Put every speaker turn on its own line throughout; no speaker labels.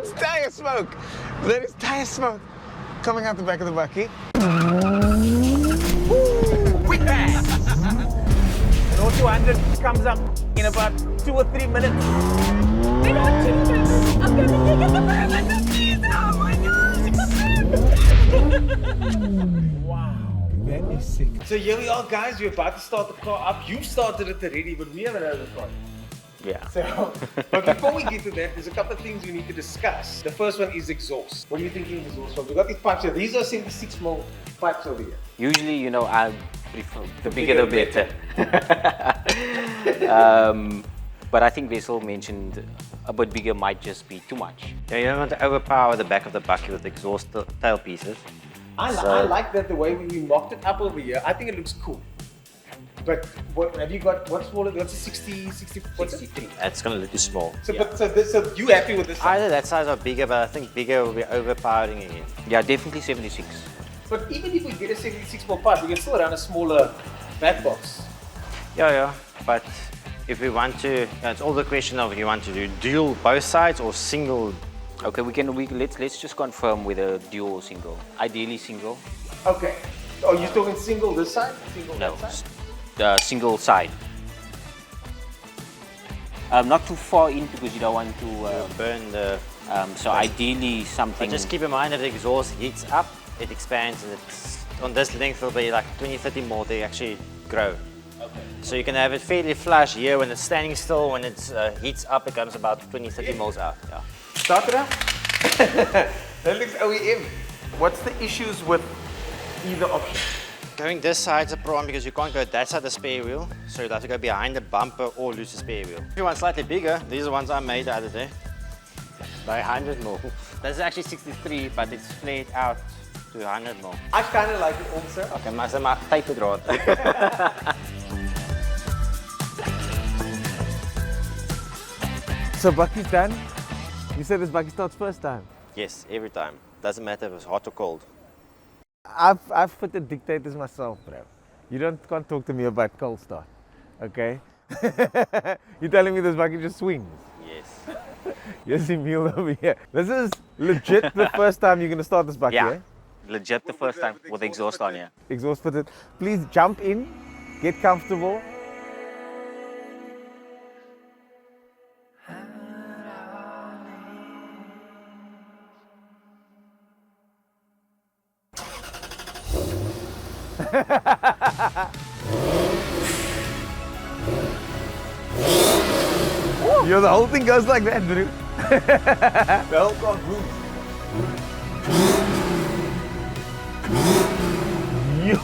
That's tire smoke. That is tire smoke coming out the back of the Bakkie.
Quick pass. An 200 comes up in about 2 or 3 minutes. I got 2 minutes. I'm gonna take it the permit, please. Oh my gosh. Wow, that is sick. So here we are, guys. We're about to start the car up. You started it already, but we haven't had the car.
Yeah.
So, but before we get to that, there's a couple of things we need to discuss. The first one is exhaust. What are you thinking of exhaust from? We got these pipes here. These are 76mm pipes over here.
Usually, you know, I prefer the bigger the better. But I Vessel mentioned a bit bigger might just be too much.
Yeah, you don't want to overpower the back of the Bakkie with exhaust tail pieces.
I like that the way we mocked it up over here. I think it looks cool. But what have you got? What's smaller? What's a 60? What's
63.
That's going to look too small.
So, yeah. So you happy with this size?
Either that size or bigger, but I think bigger will be overpowering again.
Yeah, definitely 76.
But even if we get a 76mm pipe, we can still run a smaller back box.
Yeah. But if we want to, it's all the question of you want to do dual both sides or single.
Okay, let's just confirm whether dual or single. Ideally single.
Okay. Oh, you're talking single this side? Single
No,
that side?
Single side. Not too far in because you don't want to
burn the.
so ideally something.
But just keep in mind that the exhaust heats up, it expands, and it's on this length will be like 20-30 more to actually grow.
Okay.
So you can have it fairly flush here when it's standing still. When it heats up, it comes about 20-30 mils out. Yeah.
Start it up. That looks OEM. What's the issues with either option?
Going this side's a problem because you can't go that side of the spare wheel, so you'll have to go behind the bumper or lose the spare wheel. If you want slightly bigger, these are the ones I made the other day. By 100 mil. This is actually 63, but it's flared out to 100 mil.
I kind of like it also.
Okay, maar ze maak typedraad.
So Bakkie's done. You said this Bakkie starts first time.
Yes, every time. Doesn't matter if it's hot or cold.
I've fitted dictators myself, bro. You can't talk to me about cold start, okay? You're telling me this Bakkie just swings?
Yes.
Yes, Emil over here. This is legit the first time you're gonna start this Bakkie,
Yeah.
eh?
Legit the first time with exhaust on here.
Exhaust fitted. Please jump in, get comfortable. Yo, the whole thing goes like that, bro.
The whole car moves.
Yo!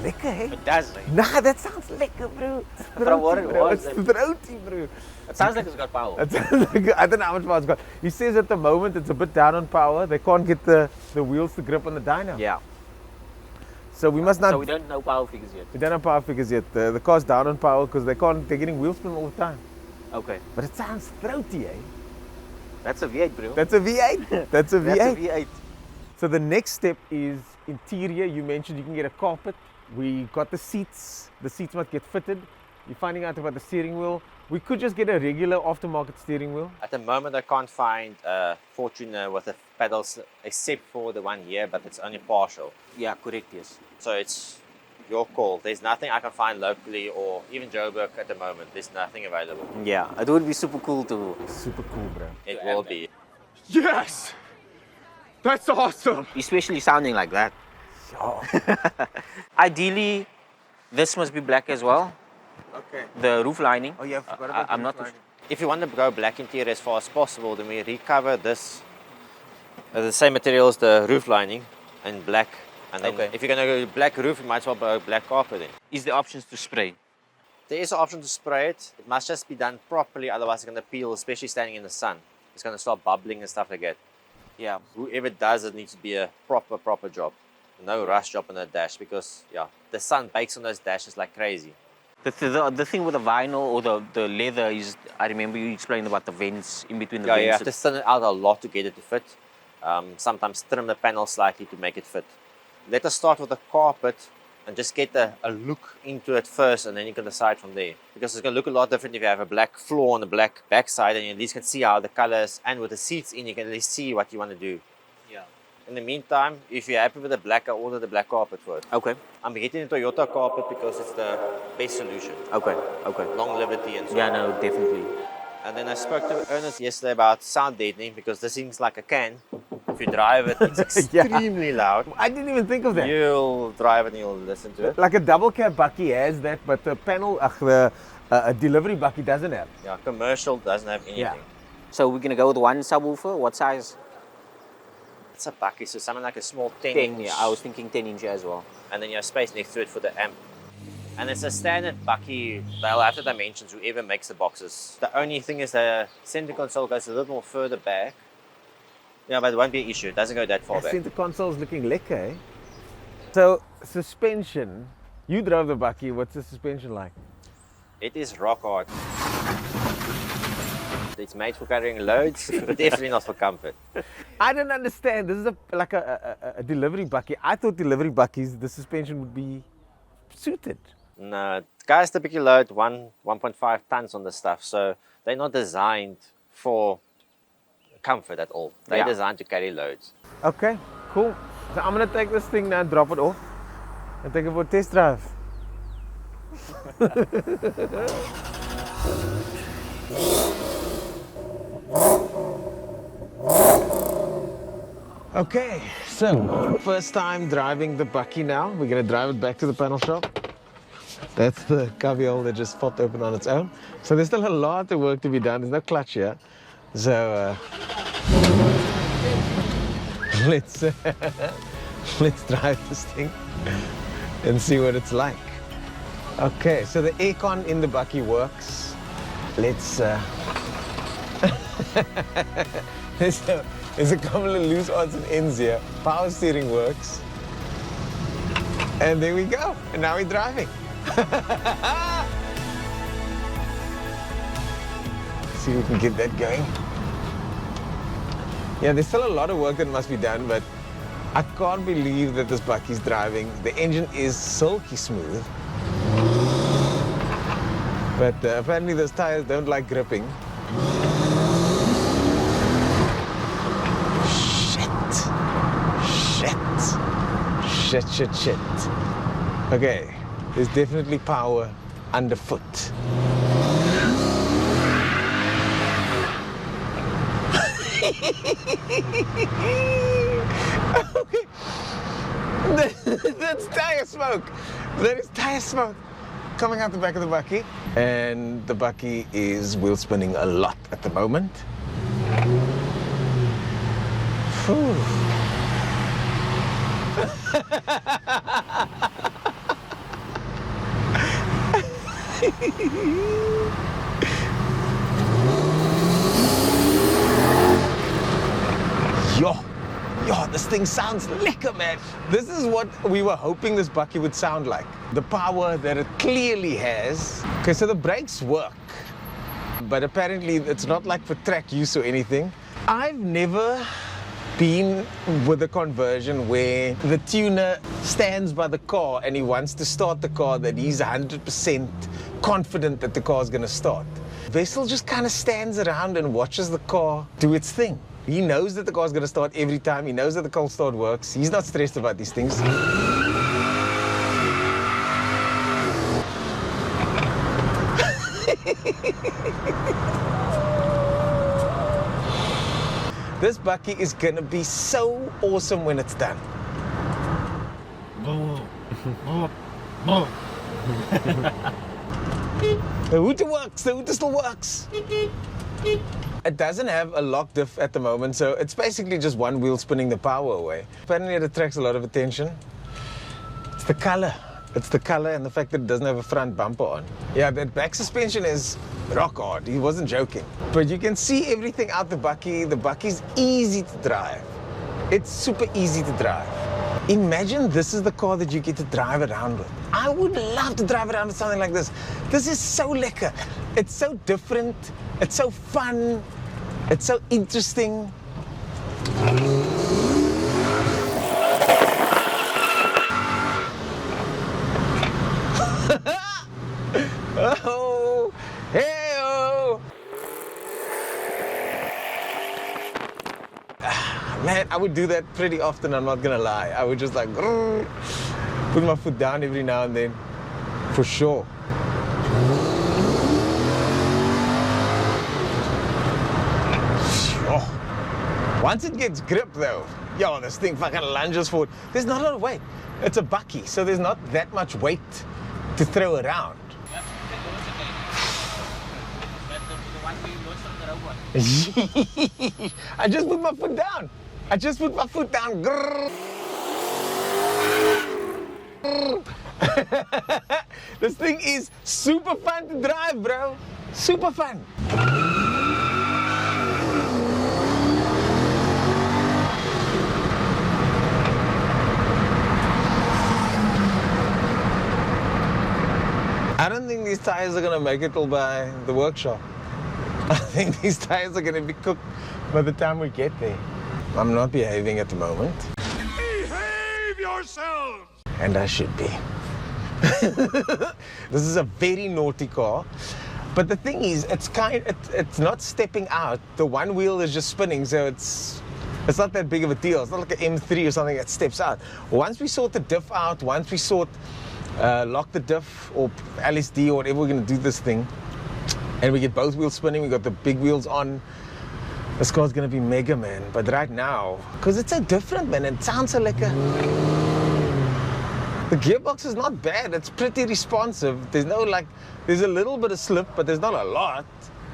Lekker, hè?
It does. Right?
Nah, that sounds lekker, bro. It's
Bro, what
throaty,
it
bro.
was,
It's throaty, bro.
It sounds like it's got power.
It sounds like, I don't know how much power it's got. He says at the moment it's a bit down on power. They can't get the wheels to grip on the dyno.
Yeah.
So we must not.
So we don't know power figures yet.
We don't have power figures yet. The car's down on power because they're getting wheel spin all the time.
Okay.
But it sounds throaty, eh?
That's a V8, bro.
That's a V8. That's a V8.
That's a V8.
So the next step is interior. You mentioned you can get a carpet. We got the seats. The seats must get fitted. You're finding out about the steering wheel. We could just get a regular aftermarket steering wheel.
At the moment, I can't find a Fortuner with the pedals except for the one here, but it's only partial.
Yeah, correct, yes.
So it's your call. There's nothing I can find locally or even Joburg at the moment. There's nothing available.
Yeah, it would be super cool to.
Super cool, bro.
It will be.
Yes! That's awesome!
Especially sounding like that. Ideally, this must be black as well.
Okay.
The roof lining.
Oh yeah, I forgot about
I'm
the
not.
roof lining.
If you want to go black interior as far as possible, then we recover this the same material as the roof lining and black. And then
Okay.
if you're going to go black roof, you might as well go black carpet then.
Is there options to spray?
There is an option to spray it. It must just be done properly, otherwise it's going to peel, especially standing in the sun. It's going to start bubbling and stuff like that.
Yeah.
Whoever does it needs to be a proper job. No rush job on the dash because, yeah, the sun bakes on those dashes like crazy.
The thing with the vinyl or the leather is, I remember you explained about the vents in between the
Yeah,
vents.
you have to thin it out a lot to get it to fit. Sometimes trim the panel slightly to make it fit. Let us start with the carpet and just get a look into it first, and then you can decide from there. Because it's going to look a lot different if you have a black floor on the black backside, and you at least can see how the colors, and with the seats in, you can at least see what you want to do.
Yeah.
In the meantime, if you're happy with the black, I order the black carpet for it.
Okay.
I'm getting a Toyota carpet because it's the best solution.
Okay. Okay.
Longevity and so
Yeah,
on.
no, definitely.
And then I spoke to Ernest yesterday about sound deadening, because this thing's like a can. If you drive it, it's extremely loud.
I didn't even think of that.
You'll drive it and you'll listen to it.
Like a double cab Bakkie has that, but the panel, a delivery Bakkie doesn't have.
Yeah, commercial doesn't have anything.
Yeah.
So we're gonna go with one subwoofer. What size?
It's a Bakkie, so something like a small 10
10.
inch.
Yeah, I was thinking 10 inch as well.
And then you have space next to it for the amp. And it's a standard Bakkie. They'll have the dimensions, whoever makes the boxes. The only thing is the center console goes a little more further back. Yeah, but it won't be an issue. It doesn't go that far back.
Center console's looking lekker, eh? So, suspension. You drove the Bakkie. What's the suspension like?
It is rock hard. It's made for carrying loads, definitely not for comfort.
I don't understand. This is like a delivery Bakkie. I thought delivery Bakkies, the suspension would be suited.
No, guys typically load 1.5 tons on the stuff, so they're not designed for comfort at all. They're designed to carry loads.
Okay, cool. So I'm gonna take this thing now and drop it off and take it for a test drive. Okay, so first time driving the Bakkie now. We're gonna drive it back to the panel shop. That's the cubbyhole that just popped open on its own. So there's still a lot of work to be done. There's no clutch here. So let's drive this thing and see what it's like. Okay, so the aircon in the Bakkie works. Let's there's a couple of loose odds and ends here. Power steering works. And there we go. And now we're driving. See if we can get that going. Yeah, there's still a lot of work that must be done, but I can't believe that this Bakkie's driving. The engine is silky smooth. But apparently those tires don't like gripping. Shit. Okay, there's definitely power underfoot. Okay. That's tire smoke. That is tire smoke coming out the back of the Bakkie. And the Bakkie is wheel spinning a lot at the moment. Whew. Yo, this thing sounds lekker, man. This is what we were hoping this Bakkie would sound like. The power that it clearly has. Okay, so the brakes work, but apparently it's not like for track use or anything. I've never been with a conversion where the tuner stands by the car and he wants to start the car that he's 100% confident that the car is going to start. Wessel just kind of stands around and watches the car do its thing. He knows that the car's going to start every time. He knows that the cold start works. He's not stressed about these things. This Bakkie is gonna be so awesome when it's done. The hooter works, the hooter still works. It doesn't have a lock diff at the moment, so it's basically just one wheel spinning the power away. Apparently it attracts a lot of attention. It's the color. It's the color and the fact that it doesn't have a front bumper on. Yeah, that back suspension is rock hard. He wasn't joking. But you can see everything out the Bakkie. The Bakkie's easy to drive. It's super easy to drive. Imagine this is the car that you get to drive around with. I would love to drive around with something like this. This is so lekker. It's so different. It's so fun. It's so interesting. Oh, hey-oh. Man, I would do that pretty often, I'm not gonna lie. I would just like put my foot down every now and then, for sure. Sure. Once it gets grip though, yo, this thing fucking lunges forward. There's not a lot of weight. It's a Bakkie, so there's not that much weight to throw around. I just put my foot down. I just put my foot down. This thing is super fun to drive, bro. Super fun. I don't think these tires are gonna make it all by the workshop. I think these tires are gonna be cooked by the time we get there. I'm not behaving at the moment. Behave yourself! And I should be. This is a very naughty car. But the thing is, it's not stepping out. The one wheel is just spinning, so it's not that big of a deal. It's not like an M3 or something that steps out. Once we sort the diff out, once we sort lock the diff or LSD or whatever we're gonna do this thing, and we get both wheels spinning, we got the big wheels on, this car's gonna be mega, man. But right now, because it's so different, man, it sounds so lekker. The gearbox is not bad, it's pretty responsive. There's a little bit of slip, but there's not a lot.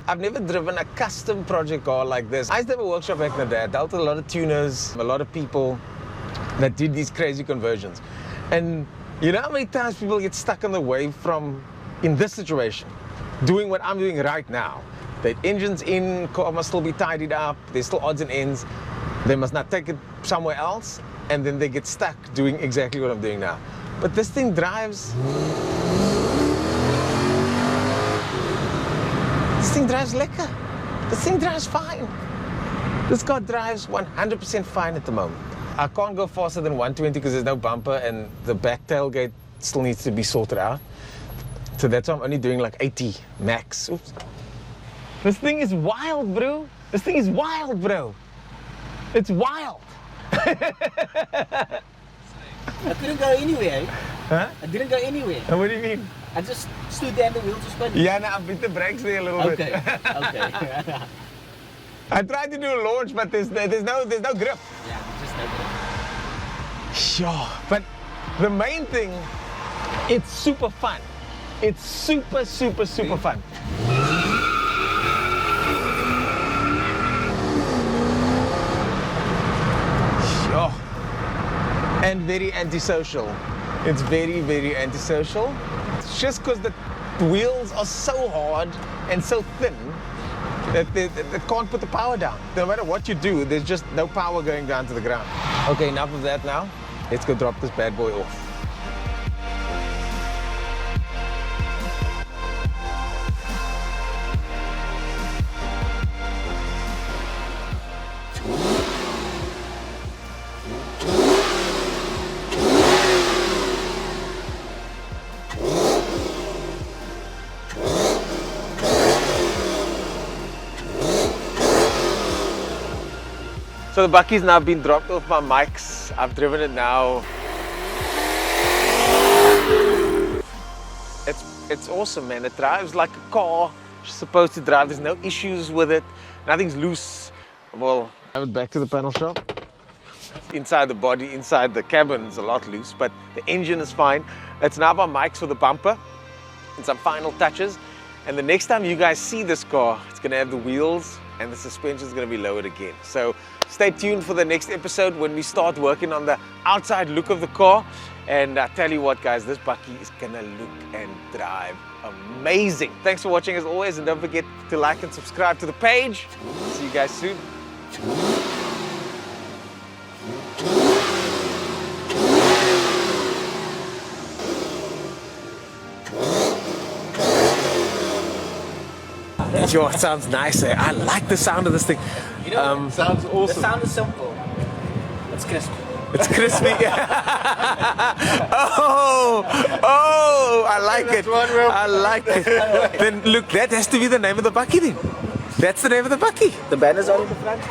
I've never driven a custom project car like this. I used to have a workshop back in the day. I dealt with a lot of tuners, a lot of people that did these crazy conversions. And you know how many times people get stuck on the way from, in this situation, doing what I'm doing right now. The engine's in, car must still be tidied up, there's still odds and ends. They must not take it somewhere else, and then they get stuck doing exactly what I'm doing now. But this thing drives. This thing drives lekker. This thing drives fine. This car drives 100% fine at the moment. I can't go faster than 120 because there's no bumper and the back tailgate still needs to be sorted out. So that's why I'm only doing like 80 max. Oops. This thing is wild, bro. This thing is wild, bro. It's wild.
I couldn't go anywhere.
Huh?
I didn't go anywhere.
And what do you mean?
I just stood there and the wheels were spinning.
Yeah, no, I beat the brakes there a little bit.
Okay, okay.
I tried to do a launch, but there's no grip.
Yeah, just no grip.
Sure. But the main thing, it's super fun. It's super, super, super fun. Sure. And very antisocial. It's very, very antisocial. It's just because the wheels are so hard and so thin that they can't put the power down. No matter what you do, there's just no power going down to the ground. Okay, enough of that now. Let's go drop this bad boy off. So the Bakkie's now been dropped off my mics. I've driven it now. It's awesome, man. It drives like a car it's supposed to drive. There's no issues with it. Nothing's loose. Well, I went back to the panel shop. Inside the body, inside the cabin is a lot loose, but the engine is fine. It's now my mics for the bumper and some final touches. And the next time you guys see this car, it's gonna have the wheels and the suspension is gonna be lowered again. So stay tuned for the next episode when we start working on the outside look of the car. And I tell you what, guys, this Bakkie is gonna look and drive amazing. Thanks for watching as always, and don't forget to like and subscribe to the page. See you guys soon. Yo, it sounds nice. Eh? I like the sound of this thing.
You know,
Sounds
the
awesome.
sound is simple. It's crispy.
It's crispy. Oh, I like it. I like it. Then look, that has to be the name of the Bakkie then. That's the name of the Bakkie.
The banners are in the front.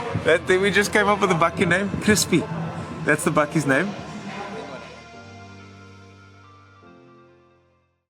Then we just came up with the Bakkie name, Crispy. That's the Bakkie's name.